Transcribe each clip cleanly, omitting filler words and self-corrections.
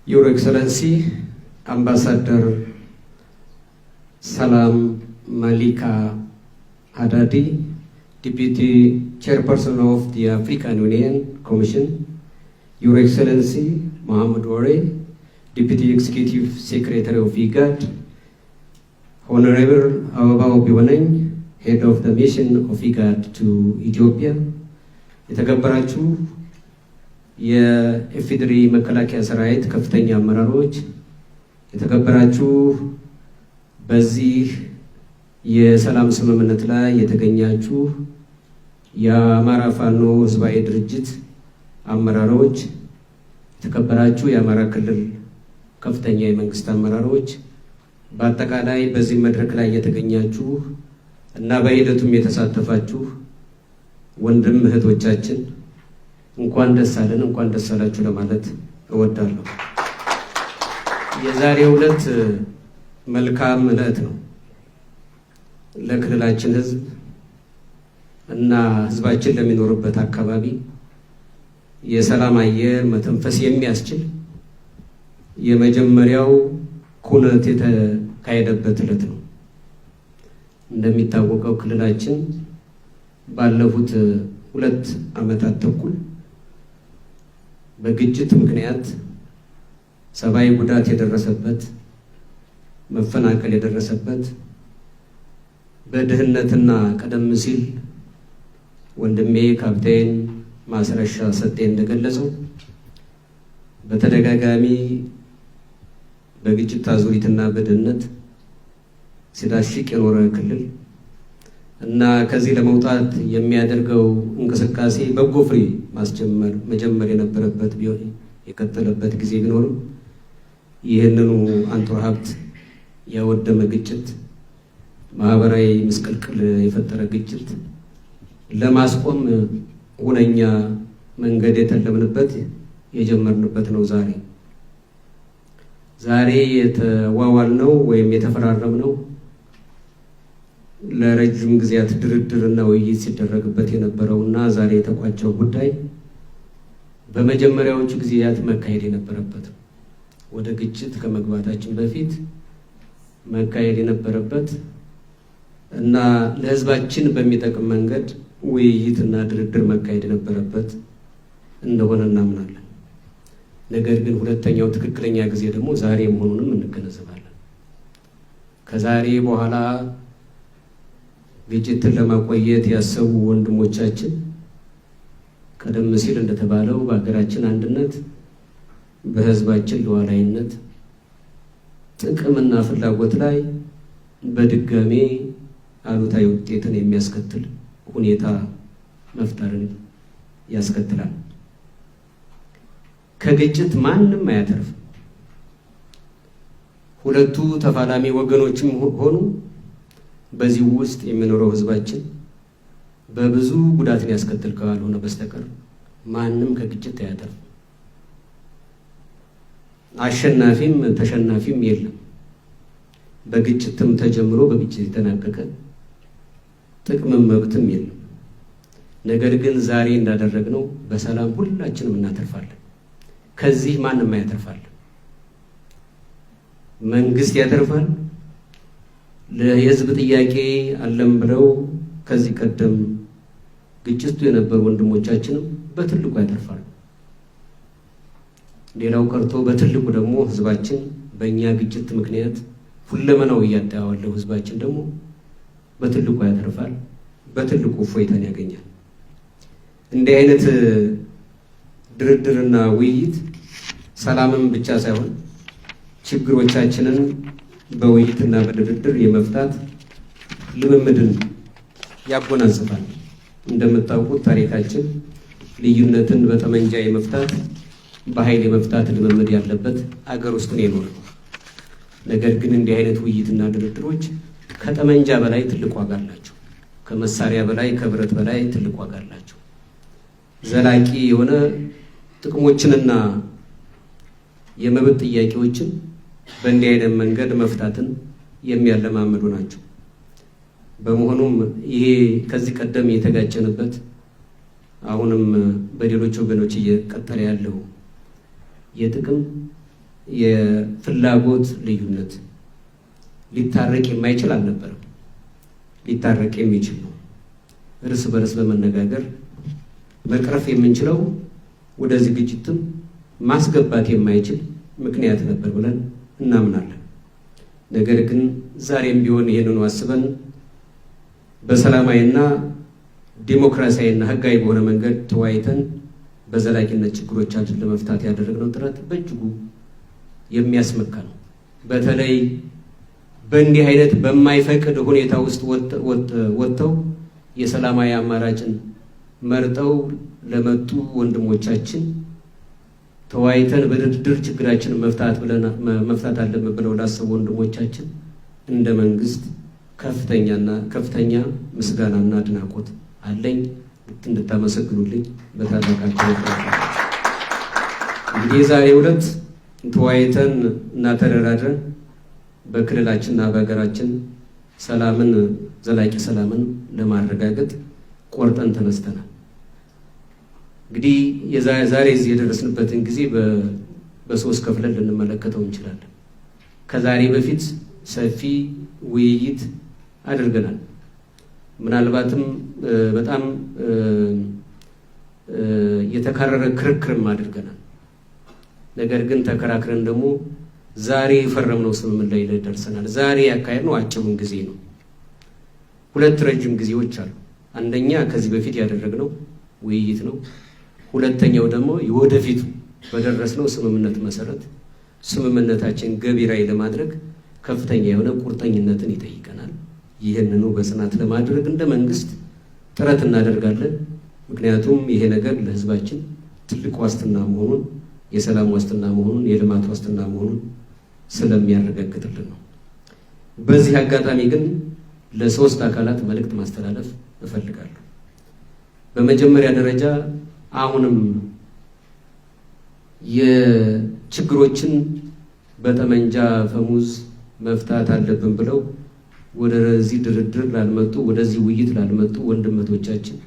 Your Excellency, Ambassador Salam Malika Hadadi, Deputy Chairperson of the African Union Commission, Your Excellency Mohamed Ware, Deputy Executive Secretary of IGAD, Honorable Ababa Obiwaneng, Head of the Mission of IGAD to Ethiopia, የተከበራችሁ የኢፌዴሪ መከላከያ ሰራዊት ከፍተኛ አመራሮች፣ የተከበራችሁ በዚህ የሰላም ስምምነት ላይ የተገኛችሁ የአማራ ፋኖ ህዝባዊ ድርጅት አመራሮች፣ የተከበራችሁ የአማራ ክልል ከፍተኛ የመንግስት አመራሮች፣ በአጠቃላይ በዚህ መድረክ ላይ የተገኛችሁ እና በሂደቱም የተሳተፋችሁ ወንድም እህቶቻችን እንኳን ደስ አለን፣ እንኳን ደስ አላችሁ ለማለት እወዳለሁ። የዛሬው ዕለት መልካም ዕለት ነው ለክልላችን ህዝብ እና ህዝባችን ለሚኖርበት አካባቢ የሰላም አየር መተንፈስ የሚያስችል የመጀመሪያው ኩነት የተካሄደበት ዕለት ነው። እንደሚታወቀው ክልላችን ባለፉት 2 ዓመታት ተኩል በግጭት ምክንያት ሰብአዊ ጉዳት የደረሰበት፣ መፈናቀል የደረሰበት፣ በድህነትና ቀደም ሲል ወንድሜ ካፕቴን ማስረሻ ሰጤ እንደገለጸው በተደጋጋሚ በግጭት አዙሪትና በድህነት ሲዳሽቅ የኖረ ክልል እና ከዚህ ለመውጣት የሚያደርገው እንቅስቃሴ በጎ ፍሬ መጀመር የነበረበት ቢሆን የቀጠለበት ጊዜ ቢኖርም ይህንኑ አንጡራ ሀብት ያወደመ ግጭት፣ ማህበራዊ ምስቅልቅል የፈጠረ ግጭት ለማስቆም ሁነኛ መንገድ የተለምንበት የጀመርንበት ነው። ዛሬ የተዋዋልነው ወይም የተፈራረምነው ለረጅም ጊዜያት ድርድርና ውይይት ሲደረግበት የነበረውና ዛሬ የተቋጨው ጉዳይ በመጀመሪያዎቹ ጊዜያት መካሄድ የነበረበት ወደ ግጭት ከመግባታችን በፊት መካሄድ የነበረበት እና ለህዝባችን በሚጠቅም መንገድ ውይይትና ድርድር መካሄድ የነበረበት እንደሆነ እናምናለን። ነገር ግን ሁለተኛው ትክክለኛ ጊዜ ደግሞ ዛሬ መሆኑንም እንገነዘባለን። ከዛሬ በኋላ ግጭትን ለማቆየት ያሰቡ ወንድሞቻችን ቀደም ሲል እንደተባለው በሀገራችን አንድነት፣ በህዝባችን ሉዓላዊነት፣ ጥቅምና ፍላጎት ላይ በድጋሜ አሉታዊ ውጤትን የሚያስከትል ሁኔታ መፍጠርን ያስከትላል። ከግጭት ማንም አያተርፍ። ሁለቱ ተፋላሚ ወገኖችም ሆኑ በዚህ ውስጥ የሚኖረው ህዝባችን በብዙ ጉዳትን ያስከትል ካልሆነ በስተቀር ማንም ከግጭት አያተርፍ። አሸናፊም ተሸናፊም የለም። በግጭትም ተጀምሮ በግጭት የተናቀቀ ጥቅምም መብትም የለም። ነገር ግን ዛሬ እንዳደረግነው በሰላም ሁላችንም እናተርፋለን። ከዚህ ማንም አያተርፋል። መንግስት ያተርፋል። ለህዝብ ጥያቄ አለም ብለው ከዚህ ቀደም ግጭቱ የነበሩ ወንድሞቻችንም በትልቁ ያተርፋሉ። ሌላው ቀርቶ በትልቁ ደግሞ ህዝባችን በእኛ ግጭት ምክንያት ሁለመናው እያጣዋለው ህዝባችን ደግሞ በትልቁ ያተርፋል፣ በትልቁ እፎይታን ያገኛል። እንዲህ አይነት ድርድርና ውይይት ሰላምን ብቻ ሳይሆን ችግሮቻችንን በውይይትና በድርድር የመፍታት ልምምድን ያጎናጽፋል። እንደምታውቁት ታሪካችን ልዩነትን በጠመንጃ የመፍታት በኃይል የመፍታት ልምምድ ያለበት አገር ውስጥ ነው የኖረው። ነገር ግን እንዲህ አይነት ውይይትና ድርድሮች ከጠመንጃ በላይ ትልቅ ዋጋ አላቸው። ከመሳሪያ በላይ ከብረት በላይ ትልቅ ዋጋ አላቸው። ዘላቂ የሆነ ጥቅሞችንና የመብት ጥያቄዎችን በእንዲህ አይነት መንገድ መፍታትን የሚያለማምዱ ናቸው። በመሆኑም ይሄ ከዚህ ቀደም የተጋጨንበት አሁንም በሌሎች ወገኖች እየቀጠለ ያለው የጥቅም የፍላጎት ልዩነት ሊታረቅ የማይችል አልነበረም። ሊታረቅ የሚችል ነው። እርስ በርስ በመነጋገር መቅረፍ የምንችለው ወደዚህ ግጭትም ማስገባት የማይችል ምክንያት ነበር ብለን እናምናለን። ነገር ግን ዛሬም ቢሆን ይህንኑ አስበን በሰላማዊና ዲሞክራሲያዊና ሕጋዊ በሆነ መንገድ ተወያይተን በዘላቂነት ችግሮቻችን ለመፍታት ያደረግነው ጥረት በእጅጉ የሚያስመካ ነው። በተለይ በእንዲህ አይነት በማይፈቅድ ሁኔታ ውስጥ ወጥተው የሰላማዊ አማራጭን መርጠው ለመጡ ወንድሞቻችን ተወያይተን በድርድር ችግራችንን መፍታት አለብን ብለው ላሰቡ ወንድሞቻችን እንደ መንግስት ከፍተኛ ምስጋናና አድናቆት አለኝ። እንድታመሰግኑልኝ በታላቃቸው እንግዲህ የዛሬው ዕለት ተወያይተን እና ተደራድረን በክልላችንና በሀገራችን ሰላምን ዘላቂ ሰላምን ለማረጋገጥ ቆርጠን ተነስተናል። እንግዲህ ዛሬ እዚህ የደረስንበትን ጊዜ በሶስት ከፍለን ልንመለከተው እንችላለን። ከዛሬ በፊት ሰፊ ውይይት አድርገናል። ምናልባትም በጣም የተካረረ ክርክርም አድርገናል። ነገር ግን ተከራክረን ደግሞ ዛሬ የፈረምነው ስምምነት ላይ ደርሰናል። ዛሬ ያካሄድነው አጭሩን ጊዜ ነው። ሁለት ረጅም ጊዜዎች አሉ። አንደኛ ከዚህ በፊት ያደረግነው ውይይት ነው። ሁለተኛው ደግሞ የወደፊቱ በደረስነው ስምምነት መሰረት ስምምነታችን ገቢራዊ ለማድረግ ከፍተኛ የሆነ ቁርጠኝነትን ይጠይቀናል። ይህንኑ በጽናት ለማድረግ እንደ መንግስት ጥረት እናደርጋለን። ምክንያቱም ይሄ ነገር ለሕዝባችን ትልቅ ዋስትና መሆኑን፣ የሰላም ዋስትና መሆኑን፣ የልማት ዋስትና መሆኑን ስለሚያረጋግጥልን ነው። በዚህ አጋጣሚ ግን ለሶስት አካላት መልእክት ማስተላለፍ እፈልጋለሁ። በመጀመሪያ ደረጃ አሁንም የችግሮችን በጠመንጃ ፈሙዝ መፍታት አለብን ብለው ወደዚህ ድርድር ላልመጡ፣ ወደዚህ ውይይት ላልመጡ ወንድመቶቻችን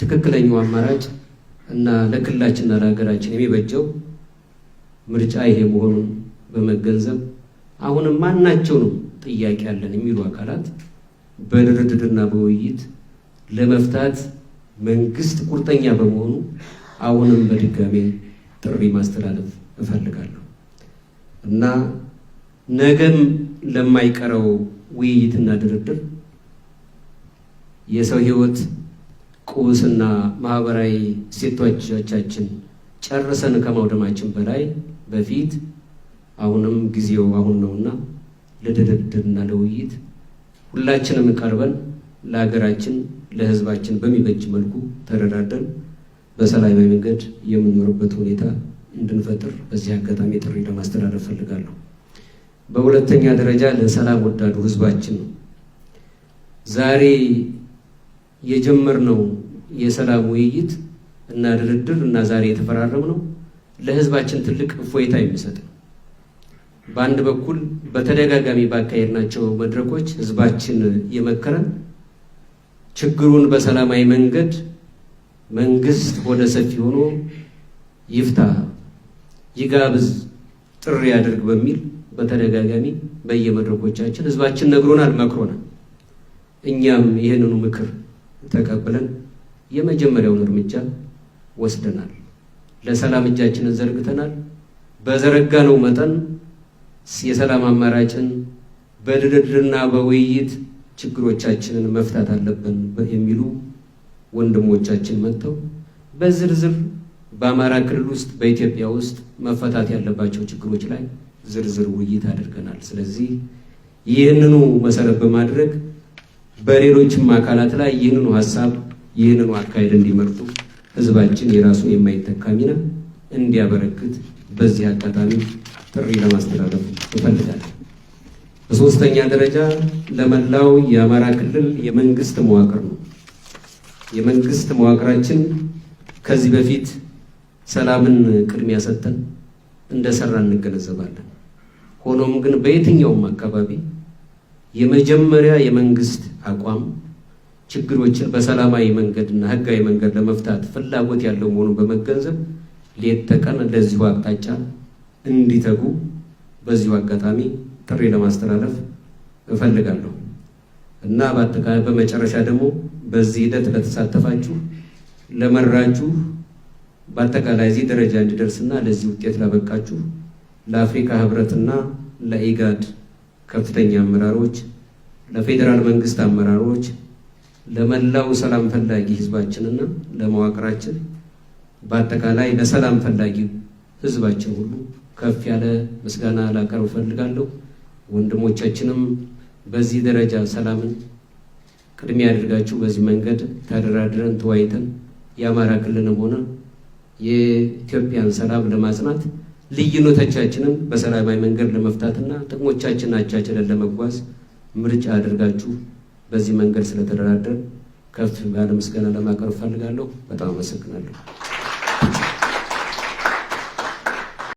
ትክክለኛው አማራጭ እና ለክልላችንና ለሀገራችን የሚበጀው ምርጫ ይሄ መሆኑን በመገንዘብ አሁንም ማናቸውንም ጥያቄ ያለን የሚሉ አካላት በድርድርና በውይይት ለመፍታት መንግስት ቁርጠኛ በመሆኑ አሁንም በድጋሜ ጥሪ ማስተላለፍ እፈልጋለሁ እና ነገም ለማይቀረው ውይይትና ድርድር የሰው ሕይወት ቁስና ማህበራዊ እሴቶቻችን ጨርሰን ከማውደማችን በላይ በፊት አሁንም ጊዜው አሁን ነውና ለድርድርና ለውይይት ሁላችንም ቀርበን ለሀገራችን ለሕዝባችን በሚበጅ መልኩ ተረዳደን በሰላማዊ መንገድ የምንኖርበት ሁኔታ እንድንፈጥር በዚህ አጋጣሚ ጥሪ ለማስተላለፍ ፈልጋለሁ። በሁለተኛ ደረጃ ለሰላም ወዳዱ ሕዝባችን ነው። ዛሬ የጀመርነው የሰላም ውይይት እና ድርድር እና ዛሬ የተፈራረምነው ለሕዝባችን ትልቅ እፎይታ የሚሰጥ ነው። በአንድ በኩል በተደጋጋሚ ባካሄድናቸው መድረኮች ሕዝባችን የመከረን ችግሩን በሰላማዊ መንገድ መንግስት ወደ ሰፊ ሆኖ ይፍታ፣ ይጋብዝ፣ ጥሪ ያድርግ በሚል በተደጋጋሚ በየመድረኮቻችን ሕዝባችን ነግሮናል፣ መክሮናል። እኛም ይህንኑ ምክር ተቀብለን የመጀመሪያውን እርምጃ ወስደናል። ለሰላም እጃችንን ዘርግተናል። በዘረጋነው መጠን የሰላም አማራጭን በድርድርና በውይይት ችግሮቻችንን መፍታት አለብን የሚሉ ወንድሞቻችን መጥተው በዝርዝር በአማራ ክልል ውስጥ በኢትዮጵያ ውስጥ መፈታት ያለባቸው ችግሮች ላይ ዝርዝር ውይይት አድርገናል። ስለዚህ ይህንኑ መሰረት በማድረግ በሌሎችም አካላት ላይ ይህንኑ ሀሳብ ይህንኑ አካሄድ እንዲመርጡ ሕዝባችን የራሱ የማይተካ ሚና እንዲያበረክት በዚህ አጋጣሚ ጥሪ ለማስተላለፍ እፈልጋለሁ። በሶስተኛ ደረጃ ለመላው የአማራ ክልል የመንግስት መዋቅር ነው። የመንግስት መዋቅራችን ከዚህ በፊት ሰላምን ቅድሚያ ሰጥተን እንደሰራ እንገነዘባለን። ሆኖም ግን በየትኛውም አካባቢ የመጀመሪያ የመንግስት አቋም ችግሮችን በሰላማዊ መንገድና ህጋዊ መንገድ ለመፍታት ፍላጎት ያለው መሆኑን በመገንዘብ ሌት ተቀን ለዚሁ አቅጣጫ እንዲተጉ በዚሁ አጋጣሚ ጥሪ ለማስተላለፍ እፈልጋለሁ እና በአጠቃላይ በመጨረሻ ደግሞ በዚህ ሂደት ለተሳተፋችሁ ለመራችሁ በአጠቃላይ እዚህ ደረጃ እንዲደርስና ለዚህ ውጤት ላበቃችሁ ለአፍሪካ ህብረትና ለኢጋድ ከፍተኛ አመራሮች፣ ለፌዴራል መንግስት አመራሮች፣ ለመላው ሰላም ፈላጊ ህዝባችንና ለመዋቅራችን በአጠቃላይ ለሰላም ፈላጊ ህዝባችን ሁሉ ከፍ ያለ ምስጋና ላቀርብ እፈልጋለሁ። ወንድሞቻችንም በዚህ ደረጃ ሰላምን ቅድሚያ አድርጋችሁ በዚህ መንገድ ተደራድረን ተወያይተን የአማራ ክልልንም ሆነ የኢትዮጵያን ሰላም ለማጽናት ልዩነቶቻችንን በሰላማዊ መንገድ ለመፍታትና ጥቅሞቻችንን አቻችለን ለመጓዝ ምርጫ አድርጋችሁ በዚህ መንገድ ስለተደራደር ከፍ ያለ ምስጋና ለማቅረብ እፈልጋለሁ። በጣም አመሰግናለሁ።